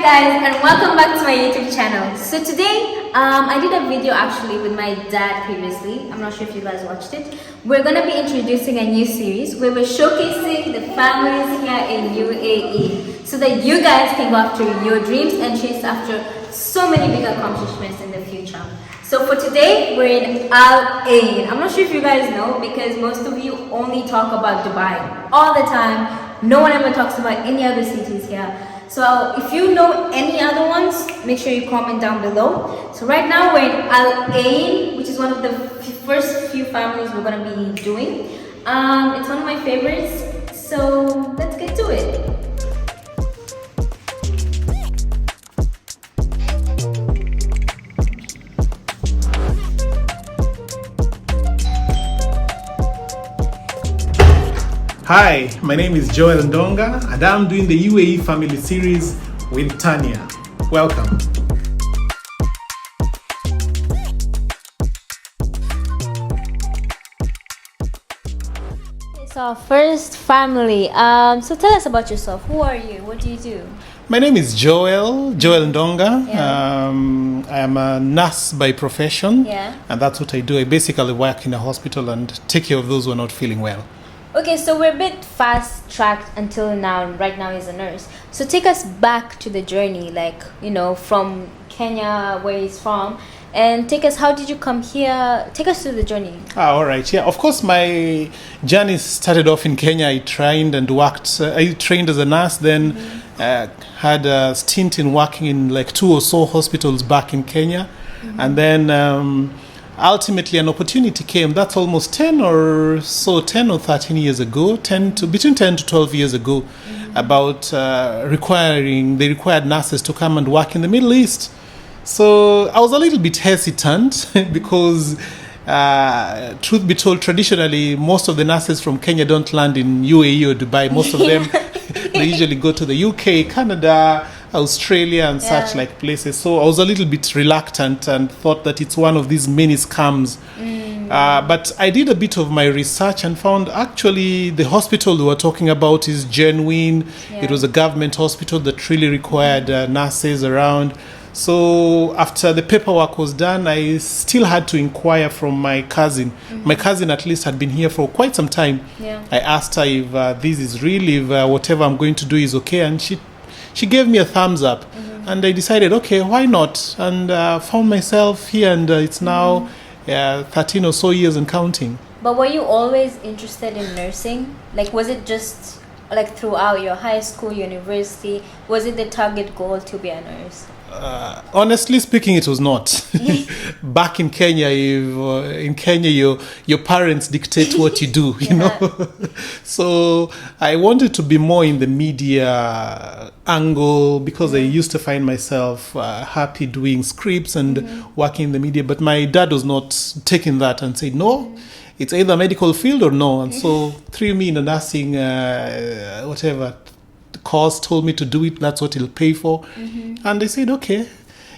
Guys, and welcome back to my YouTube channel. So today I did a video actually with my dad previously. I'm not sure if you guys watched it. We're gonna be introducing a new series where we're showcasing the families here in UAE so that you guys can go after your dreams and chase after so many big accomplishments in the future. So for today, we're in Al Ain. I'm not sure if you guys know because most of you only talk about Dubai all the time. No one ever talks about any other cities here. So if you know any other ones, make sure you comment down below. So right now we're in Al Ain, which is one of the first few families we're gonna be doing. It's one of my favorites. So let's get to it. Hi, my name is Joel Ndonga and I'm doing the UAE Family Series with Tania. Welcome. So our first family. So tell us about yourself. Who are you? What do you do? My name is Joel Ndonga. Yeah. I am a nurse by profession, Yeah. and that's what I do. I basically work in a hospital and take care of those who are not feeling well. Okay, so we're a bit fast-tracked until now, and right now he's a nurse. So take us back to the journey, like, from Kenya, where he's from, and take us, how did you come here? Take us through the journey. All right. Yeah, of course, my journey started off in Kenya. I trained and worked. I trained as a nurse, then had a stint in working in like 2 or so hospitals back in Kenya. And then ultimately an opportunity came. That's almost 10 or 13 years ago, between 10 to 12 years ago, about they required nurses to come and work in the Middle East. So I was a little bit hesitant because truth be told, traditionally most of the nurses from Kenya don't land in UAE or Dubai. Most of them they usually go to the UK, Canada, Australia and such like places. So I was a little bit reluctant and thought that it's one of these many scams. But I did a bit of my research and found actually the hospital we were talking about is genuine. Yeah. It was a government hospital that really required nurses around. So after the paperwork was done, I still had to inquire from my cousin. My cousin at least had been here for quite some time. Yeah. I asked her if this is really, if whatever I'm going to do is okay, and she gave me a thumbs up. And I decided, okay, why not? And found myself here, and it's now 13 or so years and counting. But were you always interested in nursing? Like, was it just like throughout your high school, university? Was it the target goal to be a nurse? Honestly speaking, it was not. Back in Kenya, your parents dictate what you do, you know. So I wanted to be more in the media angle because I used to find myself happy doing scripts and working in the media. But my dad was not taking that and said, no, it's either medical field or no. And so threw me in a nursing, whatever course, told me to do it. That's what he'll pay for. And I said, okay,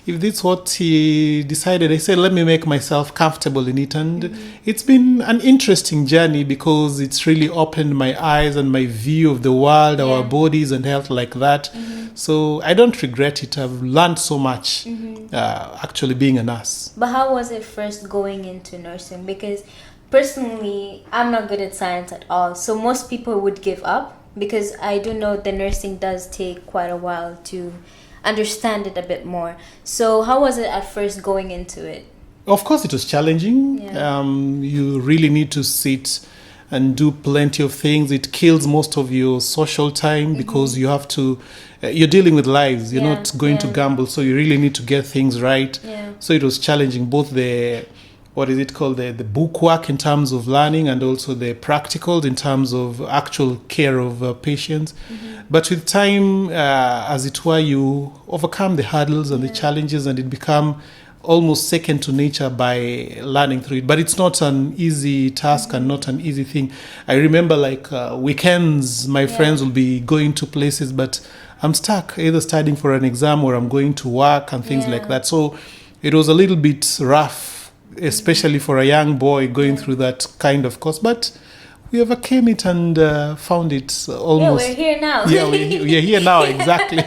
if this is what he decided, I said, let me make myself comfortable in it. And it's been an interesting journey because it's really opened my eyes and my view of the world, our bodies and health like that. So I don't regret it. I've learned so much actually being a nurse. But how was it first going into nursing? Because personally, I'm not good at science at all. So most people would give up because I do know the nursing does take quite a while to understand it a bit more. So how was it at first going into it? Of course, it was challenging. You really need to sit and do plenty of things. It kills most of your social time because you have to, you're dealing with lives. You're not going to gamble. So you really need to get things right. So it was challenging, both the book work in terms of learning and also the practicals in terms of actual care of patients. But with time, as it were, you overcome the hurdles and the challenges, and it become almost second to nature by learning through it. But it's not an easy task and not an easy thing. I remember like weekends, my friends will be going to places, but I'm stuck either studying for an exam or I'm going to work and things like that. So it was a little bit rough, especially for a young boy going through that kind of course. But we overcame it and found it almost... Yeah, we're here now. Yeah, we're here now, exactly.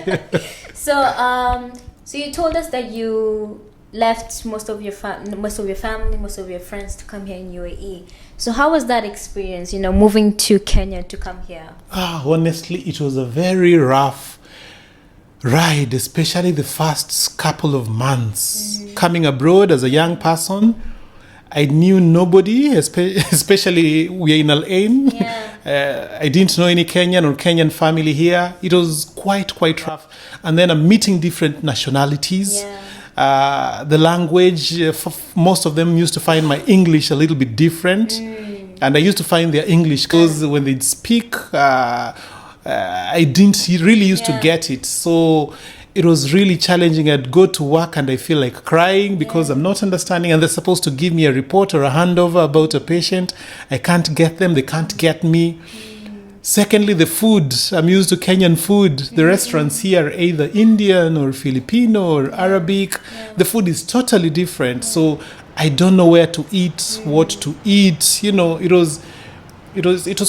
So you told us that you left most of your family, most of your friends to come here in UAE. So how was that experience? You know, moving to Kenya to come here. Honestly, it was a very rough ride, especially the first couple of months. Coming abroad as a young person, I knew nobody, especially we're in Al Ain. Yeah. I didn't know any Kenyan or Kenyan family here. It was quite rough. And then I'm meeting different nationalities. Yeah. The language, most of them used to find my English a little bit different. And I used to find their English because when they'd speak, I didn't really used to get it. So it was really challenging. I'd go to work and I feel like crying because I'm not understanding, and they're supposed to give me a report or a handover about a patient. I can't get them, they can't get me. Secondly, the food. I'm used to Kenyan food. The restaurants here are either Indian or Filipino or Arabic. The food is totally different. So I don't know where to eat, what to eat. You know, it was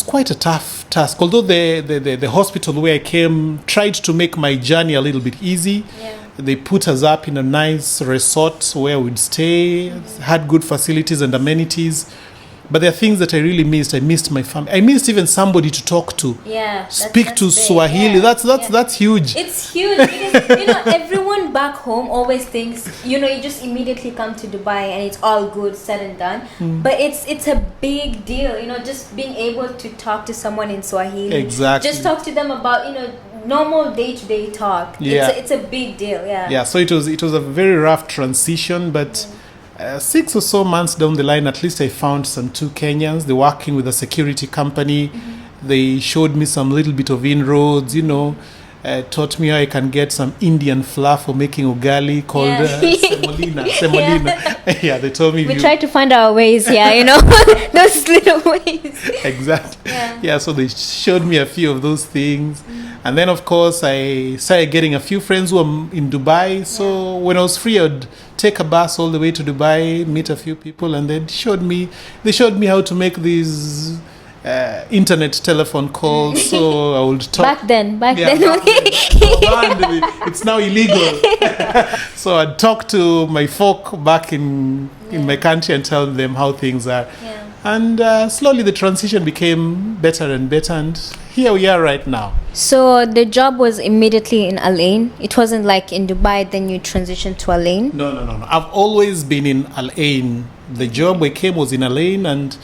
quite a tough task. Although the hospital where I came tried to make my journey a little bit easy. They put us up in a nice resort where we'd stay, had good facilities and amenities. But there are things that I really missed. I missed my family. I missed even somebody to talk to. Speak to big. Swahili. That's huge. It's huge because you know everyone back home always thinks you just immediately come to Dubai and it's all good, said and done. But it's a big deal. Just being able to talk to someone in Swahili. Exactly. Just talk to them about normal day-to-day talk. It's a big deal. Yeah. So it was a very rough transition, but. 6 or so months down the line, at least I found some 2 Kenyans. They're working with a security company. They showed me some little bit of inroads, taught me how I can get some Indian flour for making ugali called semolina. Yeah, they told me. We try to find our ways, those little ways. Exactly. Yeah, so they showed me a few of those things. And then, of course, I started getting a few friends who are in Dubai. So when I was free, I'd take a bus all the way to Dubai, meet a few people, and they showed me how to make these internet telephone calls. So I would talk. Back then. It's now illegal. So I'd talk to my folk back in my country and tell them how things are. And slowly the transition became better and better, and here we are right now. So the job was immediately in Al Ain? It wasn't like in Dubai, then you transitioned to Al Ain? No. I've always been in Al Ain. The job I came was in Al Ain, and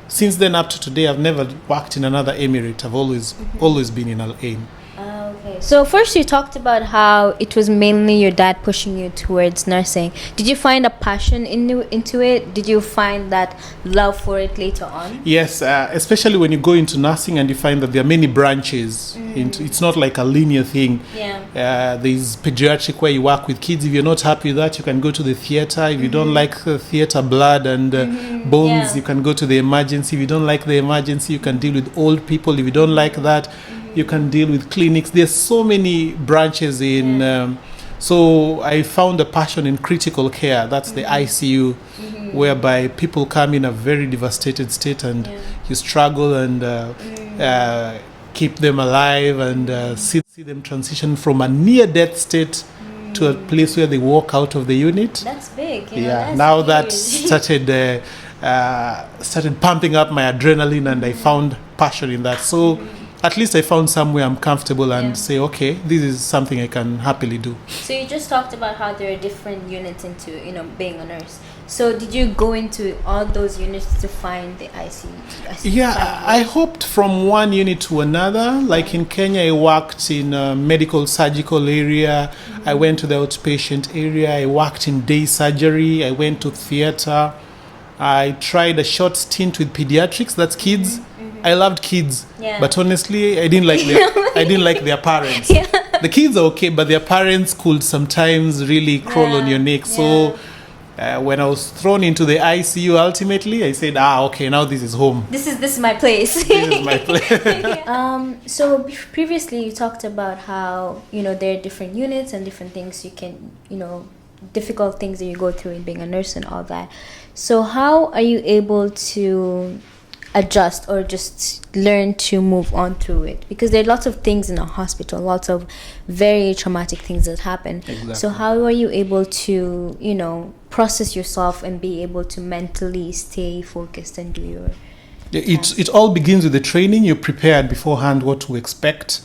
since then up to today, I've never worked in another emirate. I've always been in Al Ain. Okay. So first you talked about how it was mainly your dad pushing you towards nursing. Did you find a passion into it? Did you find that love for it later on? Yes, especially when you go into nursing and you find that there are many branches. It's not like a linear thing. There's pediatric where you work with kids. If you're not happy with that, you can go to the theater. If you don't like the theater blood and bones, you can go to the emergency. If you don't like the emergency, you can deal with old people. If you don't like that, you can deal with clinics. There's so many branches in. So I found a passion in critical care. That's the ICU, whereby people come in a very devastated state, and you struggle and keep them alive and see them transition from a near-death state to a place where they walk out of the unit. That's big. Now that started pumping up my adrenaline, and I found passion in that. So at least I found somewhere I'm comfortable and say, okay, this is something I can happily do. So you just talked about how there are different units into, being a nurse. So did you go into all those units to find the ICU? I hopped from one unit to another. Like in Kenya, I worked in a medical surgical area. I went to the outpatient area. I worked in day surgery. I went to theater. I tried a short stint with pediatrics. That's kids. I loved kids, but honestly, I didn't like their parents. The kids are okay, but their parents could sometimes really crawl on your neck. So when I was thrown into the ICU, ultimately, I said, okay, now this is home. This is my place. This is my place. So previously, you talked about how there are different units and different things you can difficult things that you go through in being a nurse and all that. So how are you able to adjust or just learn to move on through it? Because there are lots of things in a hospital, lots of very traumatic things that happen. Exactly. So how are you able to, you know, process yourself and be able to mentally stay focused and do your it all begins with the training. You're prepared beforehand what to expect.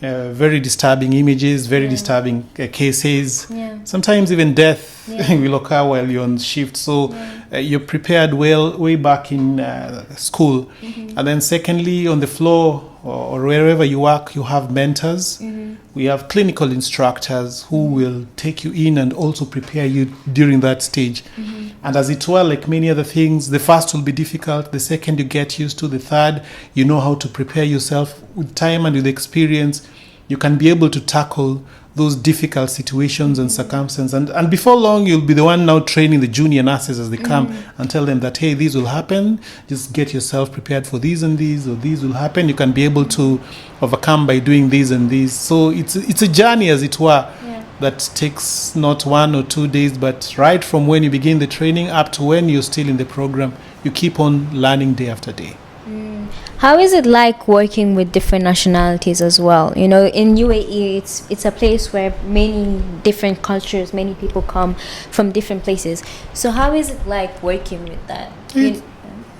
Very disturbing images, very disturbing cases. Sometimes even death will occur while you're on shift. So you're prepared well way back in school. And then secondly, on the floor or wherever you work, you have mentors. We have clinical instructors who will take you in and also prepare you during that stage. And as it were, like many other things, the first will be difficult. The second you get used to. The third, you know how to prepare yourself. With time and with experience, you can be able to tackle those difficult situations and circumstances. And before long, you'll be the one now training the junior nurses as they come and tell them that, hey, these will happen. Just get yourself prepared for these and these, or these will happen. You can be able to overcome by doing these and these. So it's a journey, as it were, that takes not 1 or 2 days, but right from when you begin the training up to when you're still in the program, you keep on learning day after day. How is it like working with different nationalities as well? You know, in UAE, it's a place where many different cultures, many people come from different places. So how is it like working with that?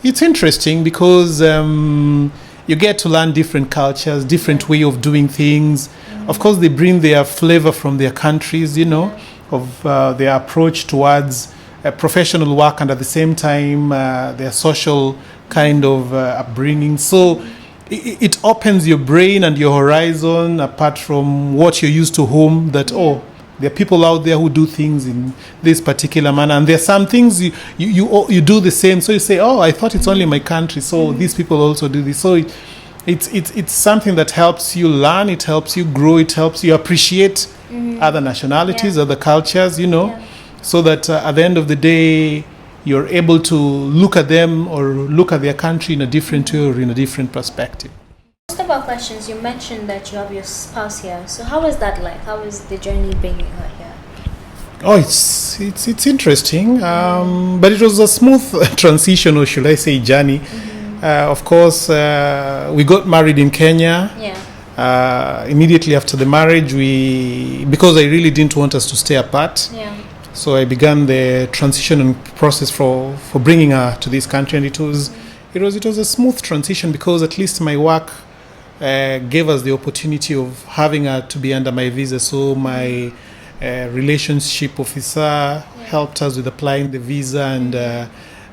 It's interesting because you get to learn different cultures, different way of doing things. Of course, they bring their flavor from their countries, you know, of their approach towards professional work, and at the same time their social kind of upbringing. So it opens your brain and your horizon apart from what you're used to home, that there are people out there who do things in this particular manner, and there are some things you do the same. So you say, oh, I thought it's only my country, so these people also do this. So it's something that helps you learn, it helps you grow, it helps you appreciate other nationalities, other cultures, you know, so that at the end of the day, you're able to look at them or look at their country in a different way or in a different perspective. Most of our questions, you mentioned that you have your spouse here. So how is that like? How is the journey bringing her here? Oh, it's interesting, but it was a smooth transition, or should I say journey. Of course, we got married in Kenya. Immediately after the marriage, because I really didn't want us to stay apart. So I began the transition process for bringing her to this country, and it was a smooth transition because at least my work gave us the opportunity of having her to be under my visa. So my relationship officer helped us with applying the visa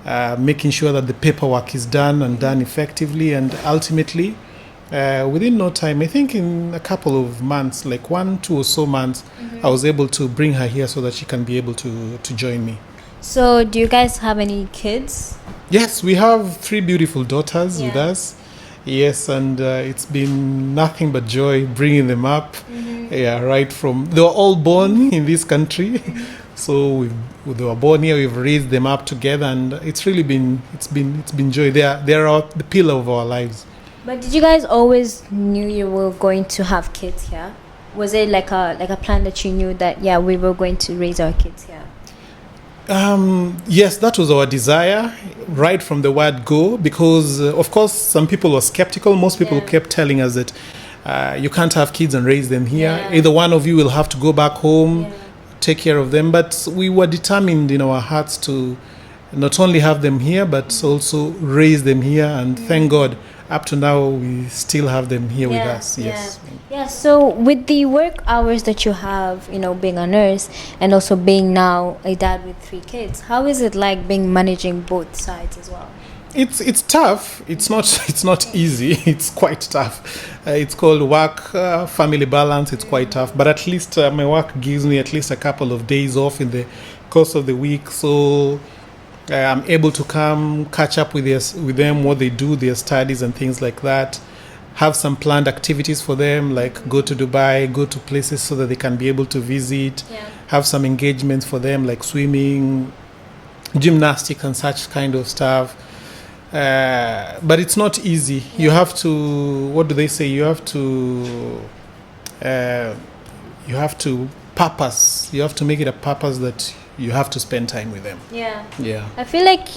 and making sure that the paperwork is done and done effectively, and ultimately within no time, I think in a couple of months, like 1-2 or so months, I was able to bring her here so that she can be able to join me. So do you guys have any kids? Yes, we have 3 beautiful daughters with us. Yes, and it's been nothing but joy bringing them up. Right from, they were all born in this country. So they were born here, we've raised them up together, and it's really been joy. They are the pillar of our lives. But did you guys always knew you were going to have kids here? Was it like a plan that you knew that we were going to raise our kids here? Yes, that was our desire right from the word go, because of course some people were skeptical. Most people kept telling us that you can't have kids and raise them here. Either one of you will have to go back home, take care of them. But we were determined in our hearts to not only have them here, but also raise them here, and thank God, up to now, we still have them here with us. Yes. So with the work hours that you have, you know, being a nurse and also being now a dad with 3 kids, how is it like managing both sides as well? It's tough. It's not easy. It's quite tough. It's called work family balance. It's quite tough. But at least my work gives me at least a couple of days off in the course of the week. So I'm able to come catch up with them, what they do, their studies and things like that. Have some planned activities for them, like go to Dubai, go to places so that they can be able to visit. Have some engagements for them, like swimming, gymnastics and such kind of stuff. But it's not easy. You have to, what do they say? You have to purpose. You have to make it a purpose that you have to spend time with them. I feel like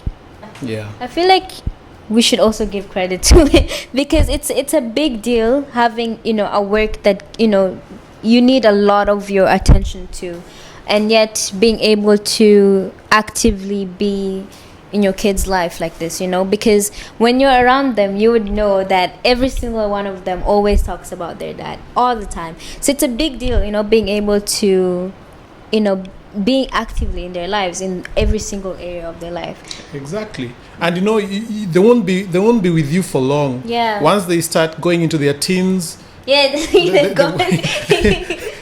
we should also give credit to it, because it's a big deal having, a work that, you need a lot of your attention to, and yet being able to actively be in your kid's life like this, because when you're around them, you would know that every single one of them always talks about their dad all the time. So it's a big deal, being able to, being actively in their lives, in every single area of their life. Exactly. And they won't be with you for long. Yeah. Once they start going into their teens. Yeah.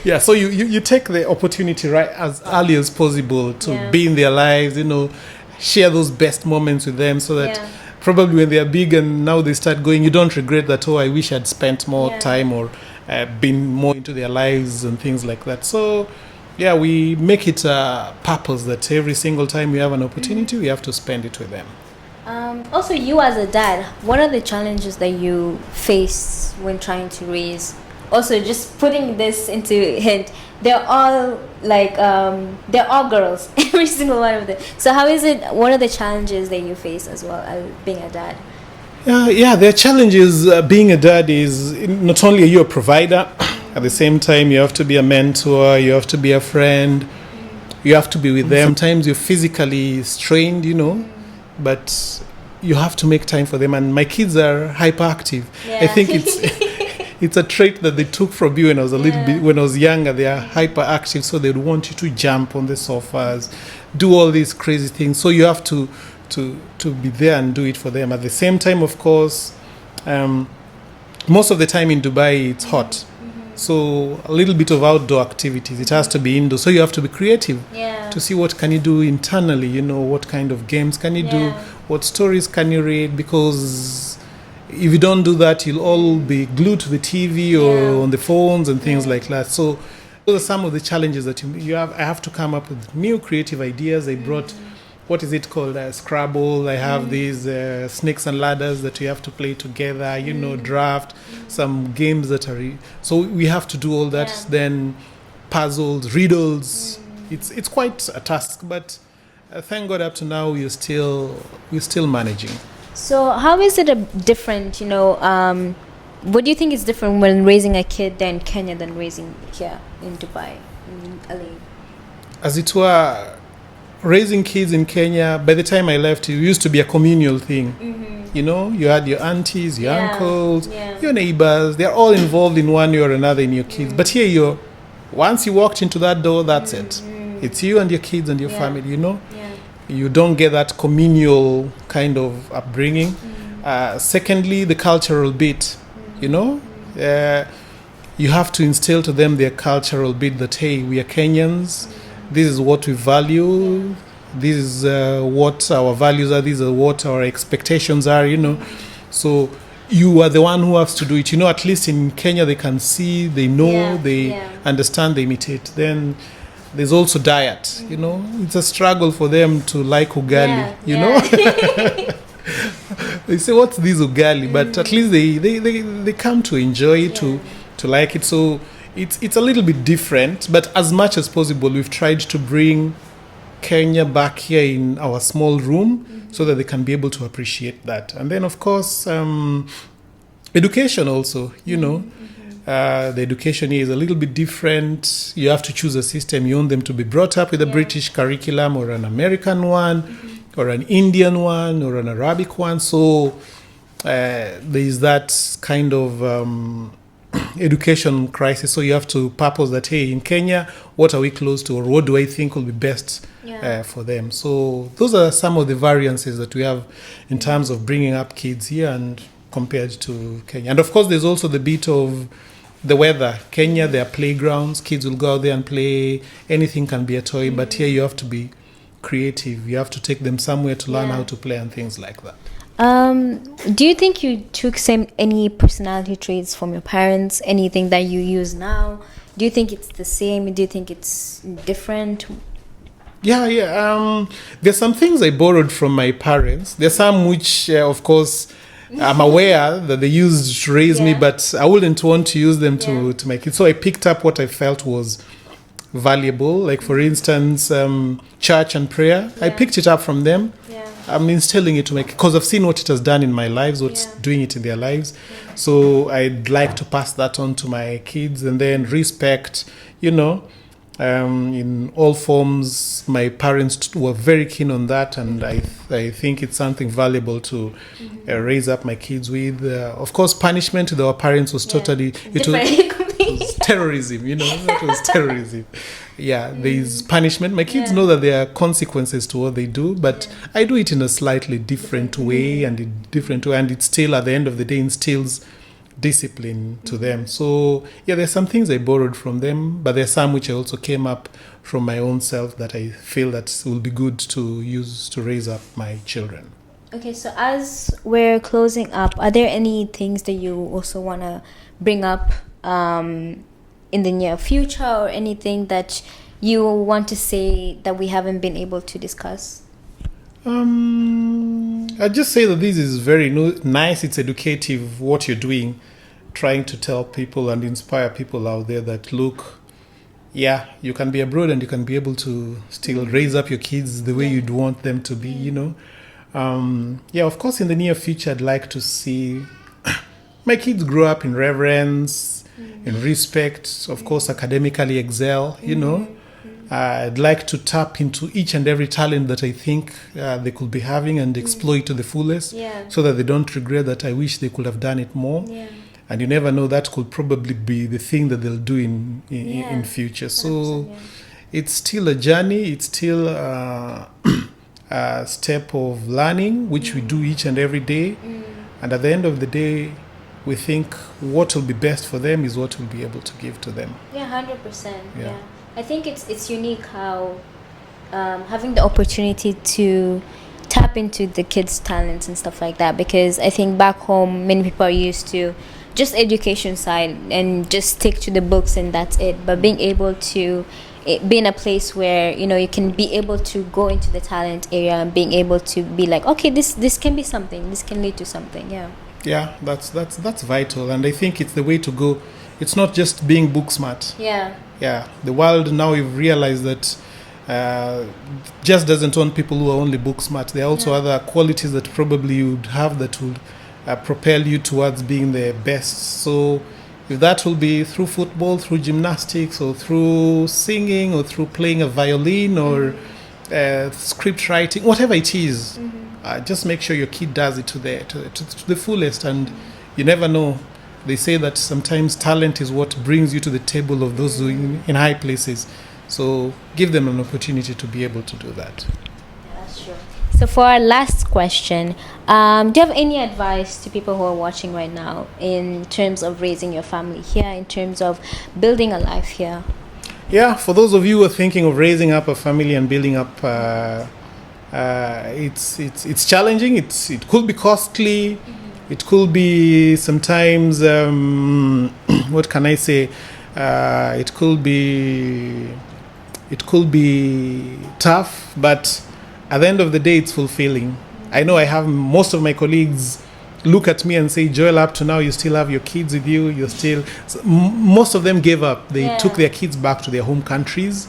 Yeah. So you take the opportunity right as early as possible to be in their lives. Share those best moments with them, so that probably when they are big and now they start going, you don't regret that. Oh, I wish I'd spent more time or been more into their lives and things like that. So. Yeah, we make it a purpose that every single time we have an opportunity, we have to spend it with them. Also, you as a dad, what are the challenges that you face when trying to raise? Also, just putting this into hint, they're all girls, every single one of them. So how is it? What are the challenges that you face as well as being a dad? Yeah, the challenges being a dad is not only are you a provider. At the same time, you have to be a mentor, you have to be a friend, you have to be with them. Sometimes you're physically strained, but you have to make time for them. And my kids are hyperactive. Yeah. I think it's a trait that they took from you when I was when I was younger. They are hyperactive, so they'd want you to jump on the sofas, do all these crazy things. So you have to be there and do it for them. At the same time, of course, most of the time in Dubai, it's hot. So a little bit of outdoor activities. It has to be indoor. So you have to be creative to see what can you do internally. What kind of games can you do? What stories can you read? Because if you don't do that, you'll all be glued to the TV or on the phones and things like that. So those are some of the challenges that you have. I have to come up with new creative ideas. I brought, what is it called? Scrabble. I have these snakes and ladders that we have to play together, draft, some games that are... So we have to do all that. Yeah. Then puzzles, riddles. It's quite a task, but thank God up to now we're still managing. So how is it different, what do you think is different when raising a kid there in Kenya than raising here in Dubai, in LA? As it were... Raising kids in Kenya, by the time I left, it used to be a communal thing. You had your aunties, your uncles, your neighbors. They're all involved in one way or another in your kids. But here, once you walked into that door, that's it. It's you and your kids and your family, You don't get that communal kind of upbringing. Secondly, the cultural bit, you have to instill to them their cultural bit that, hey, we are Kenyans. This is what we value. This is what our values are. These are what our expectations are, So you are the one who has to do it. At least in Kenya, they can see, they know, they understand, they imitate. Then there's also diet, It's a struggle for them to like ugali, They say, what's this ugali? But at least they come to enjoy it, to like it. So it's a little bit different, but as much as possible, we've tried to bring Kenya back here in our small room so that they can be able to appreciate that. And then, of course, education also, the education here is a little bit different. You have to choose a system. You want them to be brought up with a British curriculum or an American one or an Indian one or an Arabic one. So there is that kind of... education crisis. So you have to purpose that, hey, in Kenya, what are we close to, or what do I think will be best for them? So those are some of the variances that we have in terms of bringing up kids here and compared to Kenya. And of course, there's also the bit of the weather. Kenya, there are playgrounds. Kids will go out there and play. Anything can be a toy, but here you have to be creative. You have to take them somewhere to learn how to play and things like that. Do you think you took any personality traits from your parents? Anything that you use now? Do you think it's the same? Do you think it's different? Yeah. There's some things I borrowed from my parents. There's some which, of course, I'm aware that they used to raise me, but I wouldn't want to use them to my kids. So I picked up what I felt was valuable. Like, for instance, church and prayer. I picked it up from them. I'm instilling it to make, because I've seen what it has done in my lives, what's doing it in their lives. So I'd like to pass that on to my kids, and then respect, in all forms. My parents were very keen on that, and I think it's something valuable to raise up my kids with. Of course, punishment with our parents was totally it was terrorism. That was terrorism. Yeah, there's punishment. My kids know that there are consequences to what they do, but I do it in a slightly different way, and it still, at the end of the day, instills discipline to them. So there's some things I borrowed from them, but there's some which I also came up from my own self that I feel that will be good to use to raise up my children. Okay, so as we're closing up, are there any things that you also want to bring up in the near future, or anything that you want to say that we haven't been able to discuss? I'd just say that this is very nice. It's educative what you're doing, trying to tell people and inspire people out there that, look, you can be abroad and you can be able to still raise up your kids the way you'd want them to be, Of course, in the near future, I'd like to see my kids grow up in reverence, in respect, of course, academically excel, I'd like to tap into each and every talent that I think they could be having and exploit to the fullest, so that they don't regret that I wish they could have done it more. And you never know, that could probably be the thing that they'll do in future. So it's still a journey. It's still a step of learning, which we do each and every day. And at the end of the day, we think what will be best for them is what we'll be able to give to them. 100%. Yeah. I think it's unique how having the opportunity to tap into the kids' talents and stuff like that, because I think back home many people are used to just education side and just stick to the books and that's it. But being able to be in a place where you can be able to go into the talent area and being able to be like, okay, this can be something, this can lead to something. That's vital, and I think it's the way to go. It's not just being book smart. The world now, you've realized that just doesn't want people who are only book smart. There are also other qualities that probably you would have that would propel you towards being the best. So if that will be through football, through gymnastics, or through singing, or through playing a violin, or script writing, whatever it is, just make sure your kid does it to the fullest. And you never know. They say that sometimes talent is what brings you to the table of those who in high places. So give them an opportunity to be able to do that. That's true. So for our last question, do you have any advice to people who are watching right now in terms of raising your family here, in terms of building a life here? For those of you who are thinking of raising up a family and building up, it's challenging. It could be costly. It could be sometimes, what can I say? It could be tough, but at the end of the day, it's fulfilling. I know I have most of my colleagues look at me and say, Joel, up to now, you still have your kids with you. Most of them gave up. They took their kids back to their home countries.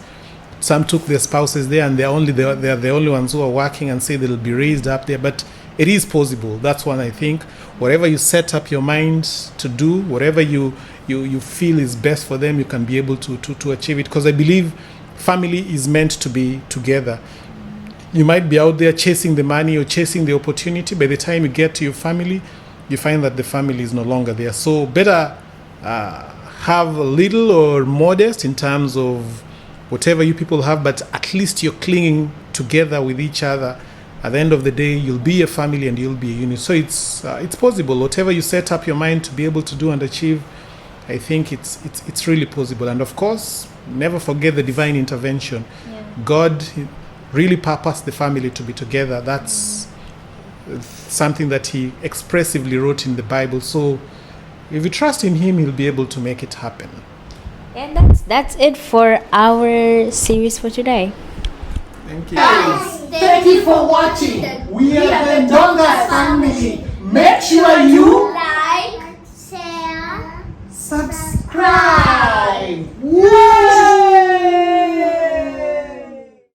Some took their spouses there, and they're the only ones who are working and say they'll be raised up there. But it is possible. That's one I think. Whatever you set up your mind to do, whatever you feel is best for them, you can be able to achieve it. Because I believe family is meant to be together. You might be out there chasing the money or chasing the opportunity. By the time you get to your family, you find that the family is no longer there. So better have a little or modest in terms of whatever you people have, but at least you're clinging together with each other. At the end of the day, you'll be a family and you'll be a unit. So it's possible. Whatever you set up your mind to be able to do and achieve, I think it's really possible. And of course, never forget the divine intervention. God really purposed the family to be together. That's something that He expressively wrote in the Bible. So if you trust in Him, He'll be able to make it happen. And that's it for our series for today. Thank you. Thank you for watching.